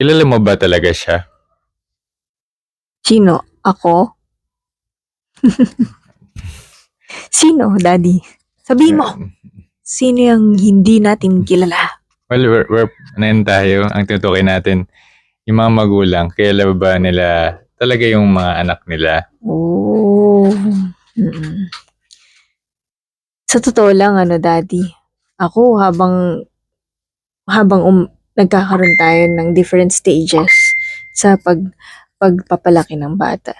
Kilala mo ba talaga siya? Sino? Ako? Sino, Daddy? Sabihin mo, sino yung hindi natin kilala? Well, ano tayo, ang tinutukoy natin, yung mga magulang, kilala ba nila talaga yung mga anak nila? Oh. Sa totoo lang, Daddy, ako habang nagkakaroon tayo ng different stages sa pagpapalaki ng bata.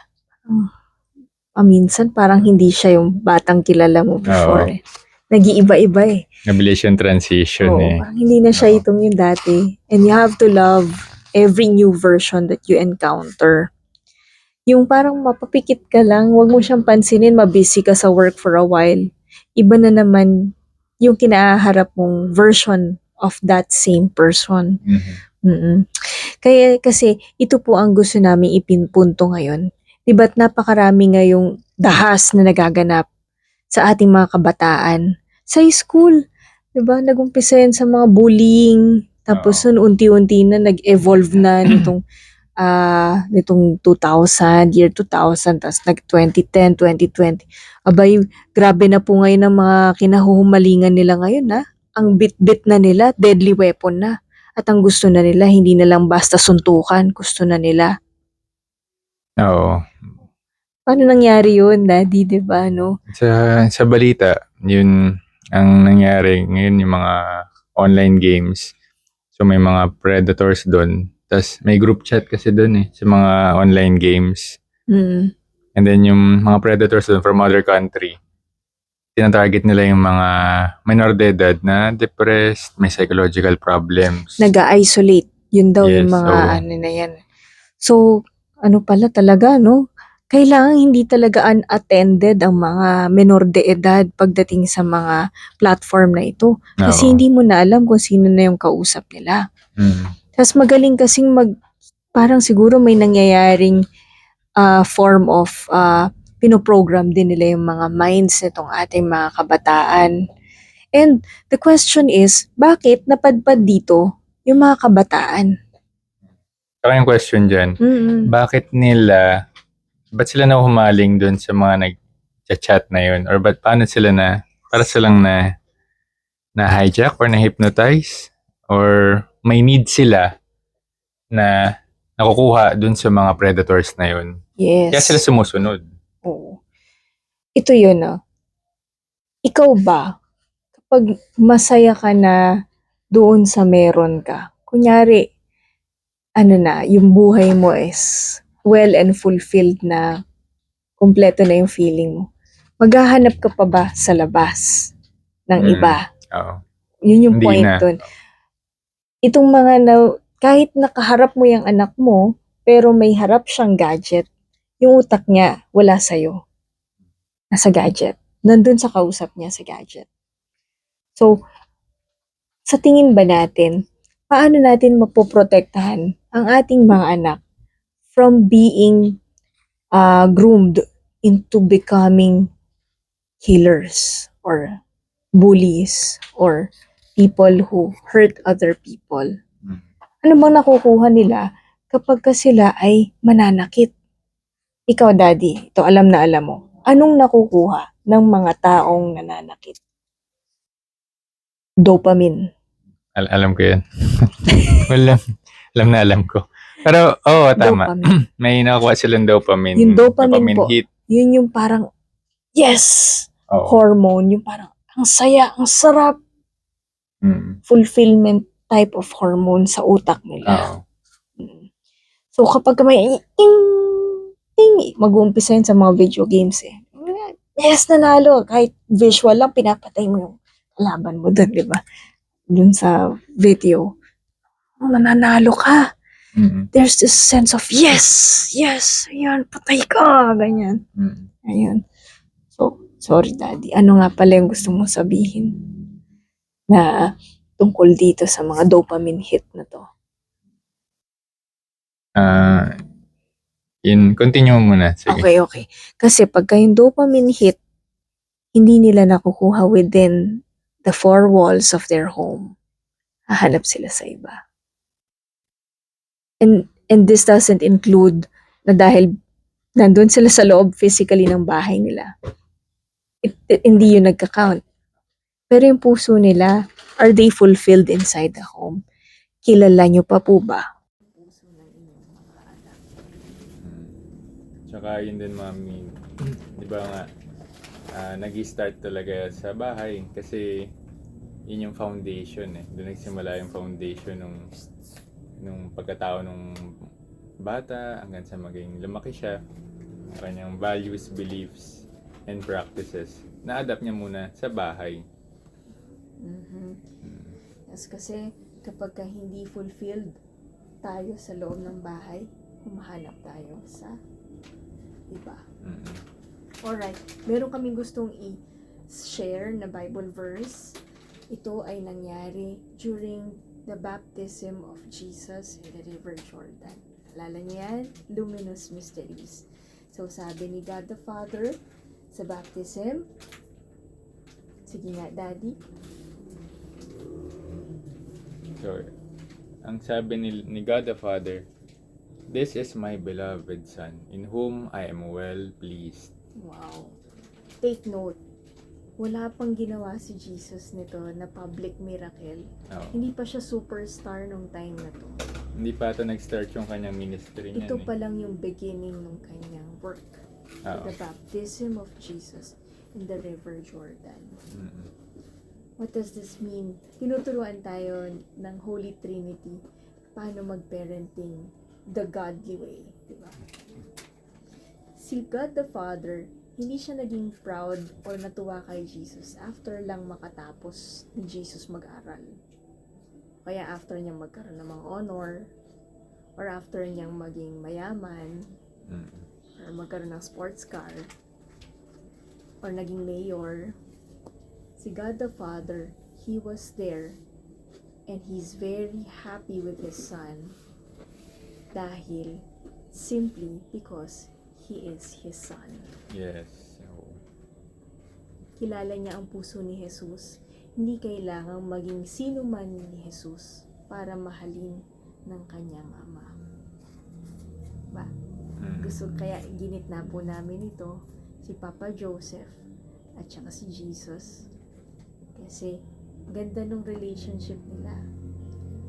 Minsan parang hindi siya yung batang kilala mo before. Oo. Nag-iiba-iba eh. Nabilis yung transition Oo, eh. parang hindi na siya itong yung dati. And you have to love every new version that you encounter. Yung parang mapapikit ka lang, wag mo siyang pansinin, mabusy ka sa work for a while. Iba na naman yung kinaharap mong version of that same person. Mm-mm. Kaya kasi ito po ang gusto namin ipinpunto ngayon. Diba't napakarami ngayong dahas na nagaganap sa ating mga kabataan. Sa school, diba? Nag-umpisa yan sa mga bullying. Tapos nun unti-unti na nag-evolve na nitong 2000, year 2000, tapos nag-2010, 2020. Abay, grabe na po ngayon ang mga kinahuhumalingan nila ngayon ha. Ang bit-bit na nila, deadly weapon na. At ang gusto na nila, hindi na lang basta suntukan, gusto na nila. Oo. Paano nangyari yun, Daddy, diba, no? Sa balita, yun ang nangyari ngayon, yung mga online games. So may mga predators doon. Tapos may group chat kasi doon eh, sa mga online games. Mm. And then yung mga predators doon from other country, tinatarget nila yung mga minor de edad na depressed, may psychological problems. Nag-isolate. Yun daw Yes, yung mga oo. ano na yan. So, ano pala talaga, no? Kailangan hindi talaga unattended ang mga menor de edad pagdating sa mga platform na ito. Kasi Oo. hindi mo na alam kung sino na yung kausap nila. Tapos magaling kasing parang siguro may nangyayaring form of pinoprogram din nila yung mga minds nitong ating mga kabataan. And the question is, bakit napadpad dito yung mga kabataan? Saka yung question dyan, bakit sila na humaling dun sa mga nag-chat na yun? Or paano sila para silang na-hijack or na-hypnotize? Or may need sila na nakukuha dun sa mga predators na yun? Yes. Kaya sila sumusunod. Oo. Ito yun, Ikaw ba, kapag masaya ka na doon sa meron ka, kunyari, yung buhay mo is well and fulfilled na, kumpleto na yung feeling mo, maghahanap ka pa ba sa labas ng iba? Oo. Yun yung Hindi point na. dun. Itong kahit nakaharap mo yung anak mo, pero may harap siyang gadget, yung utak niya wala sa'yo. Nasa gadget. Nandun sa kausap niya sa gadget. So, sa tingin ba natin, paano natin mapoprotektahan ang ating mga anak from being groomed into becoming killers or bullies or people who hurt other people? Ano bang nakukuha nila kapag sila ay mananakit? Ikaw, Daddy, ito alam na alam mo. Anong nakukuha ng mga taong nananakit? Dopamine. Alam ko yan. alam na alam ko. Pero, tama. Dopamine. May nakukuha silang dopamine. Yung dopamine po, hit. yun yung parang, yes! Oo. Hormone. Yung parang, ang saya, ang sarap. Fulfillment type of hormone sa utak nila. So, kapag may ting, mag-uumpisa yun sa mga video games eh. Yes, nanalo. Kahit visual lang, pinapatay mo yung laban mo dun, di ba? Dun sa video. Mananalo ka. There's this sense of, yes, ayan, patay ka, ganyan. Ayun. So, sorry, Daddy. Ano nga pala yung gusto mong sabihin na tungkol dito sa mga dopamine hit na to? Continue muna. Sige. Okay. Kasi pagka yung dopamine hit, hindi nila nakukuha within the four walls of their home. Hahanap sila sa iba. And this doesn't include na dahil nandun sila sa loob physically ng bahay nila. Hindi yun nagka-count. Pero yung puso nila, are they fulfilled inside the home? Kilala nyo pa po ba? Tsaka yun din, mami, di ba nga, nag-start talaga sa bahay kasi yun yung foundation eh. Doon nagsimula yung foundation nung pagkatao nung bata hanggang sa maging lumaki siya. Yung kanyang values, beliefs, and practices. Na-adapt niya muna sa bahay. Yes, kasi kapag ka hindi fulfilled tayo sa loob ng bahay, humahanap tayo sa iba. Alright, meron kaming gustong i-share na Bible verse. Ito ay nangyari during the baptism of Jesus in the River Jordan. Alala niyo yan? Luminous Mysteries. So, sabi ni God the Father sa baptism, sige nga, Daddy. So, ang sabi ni God the Father, "This is my beloved Son, in whom I am well pleased." Wow. Take note. Wala pang ginawa si Jesus nito na public miracle. Oo. Hindi pa siya superstar nung time na to. Hindi pa ito nag-start yung kanyang ministry niya. Ito pa lang yung beginning ng kanyang work. Oo. The baptism of Jesus in the River Jordan. What does this mean? Tinuturuan tayo ng Holy Trinity paano mag-parenting the godly way. Diba? Si God the Father, hindi siya naging proud or natuwa kay Jesus after lang makatapos ni Jesus mag-aral. Kaya after niyang magkaroon ng mga honor, or after niyang maging mayaman, or magkaroon ng sports car, or naging mayor, si God the Father, He was there, and He's very happy with His Son, dahil simply because He is His Son. Yes. Oo. Kilala niya ang puso ni Jesus. Hindi kailangang maging sino man ni Jesus para mahalin ng kanyang ama. Ba? Gusto kaya ginitna po namin ito si Papa Joseph at saka si Jesus. Kasi ganda ng relationship nila.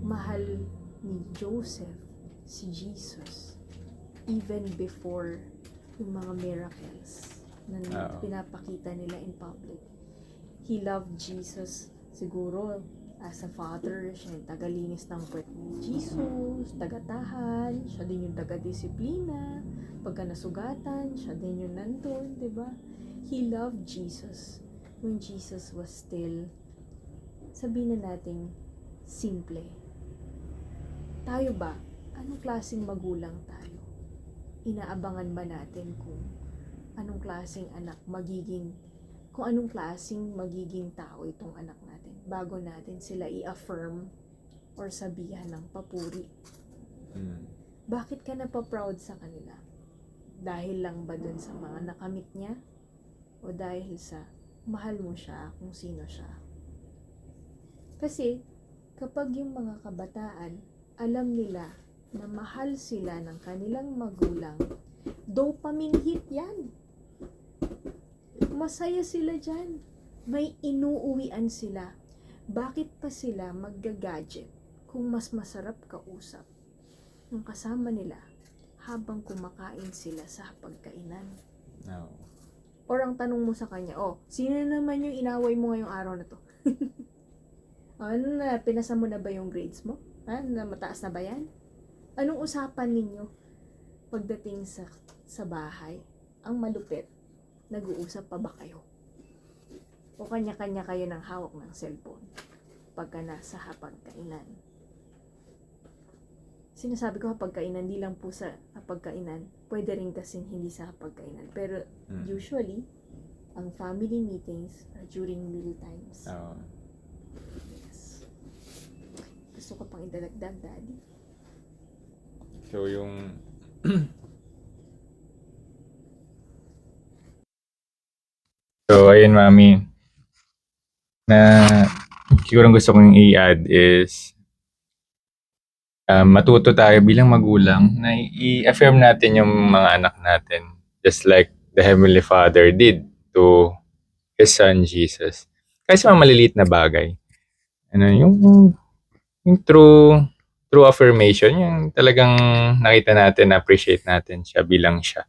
Mahal ni Joseph si Jesus even before yung mga miracles na pinapakita nila in public. He loved Jesus siguro as a father. Siya yung tagalinis ng puwet ni Jesus, tagatahan, siya din yung taga-disiplina. Pagka nasugatan, siya din yung nandun, diba? He loved Jesus when Jesus was still, sabihin na natin, simple. Tayo ba? Anong klaseng magulang tayo? Inaabangan ba natin kung anong klaseng anak kung anong klaseng magiging tao itong anak natin bago natin sila i-affirm or sabihan ng papuri? Bakit ka napaproud sa kanila? Dahil lang ba dun sa mga nakamit niya? O dahil sa mahal mo siya kung sino siya? Kasi kapag yung mga kabataan alam nila na mahal sila ng kanilang magulang, dopamine hit yan. Masaya sila dyan. May inuuwian sila. Bakit pa sila magga-gadget kung mas masarap kausap ng kasama nila habang kumakain sila sa pagkainan? No. Or ang tanong mo sa kanya, sino naman yung inaway mo ngayong araw na to? Ano na, pinasa mo na ba yung grades mo? Na mataas na ba yan? Anong usapan ninyo pagdating sa bahay? Ang malupit, nag-uusap pa ba kayo? O kanya-kanya kayo ng hawak ng cellphone pagka nasa hapagkainan? Sinasabi ko hapagkainan, di lang po sa hapagkainan. Pwede rin kasing hindi sa hapagkainan. Pero usually, ang family meetings are during meal times. Yes. Gusto ko pang idadagdag, Daddy. So, yung So, ayun, Mami, na siguro gusto kong i-add is matuto tayo bilang magulang na i-affirm natin yung mga anak natin. Just like the Heavenly Father did to His Son Jesus. Kahit sa mga maliliit na bagay. Ano, yung true affirmation, yung talagang nakita natin, appreciate natin siya bilang siya.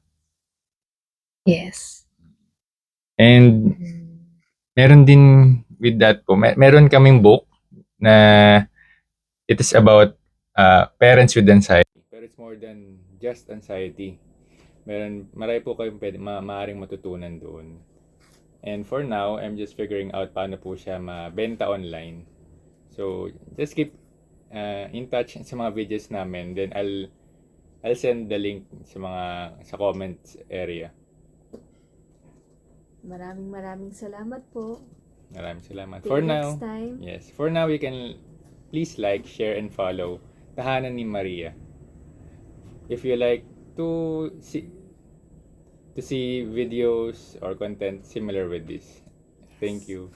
Yes. And meron din with that po, meron kaming book na it is about parents with anxiety. Pero it's more than just anxiety. Marami po kayong maaaring matutunan doon. And for now, I'm just figuring out paano po siya mabenta online. So, just keep in touch sa mga videos namin. Then I'll send the link sa comments area. Maraming salamat po. Maraming salamat. Till For next now, time. yes. For now, you can please like, share, and follow Tahanan ni Maria. If you like to see videos or content similar with this. Thank you.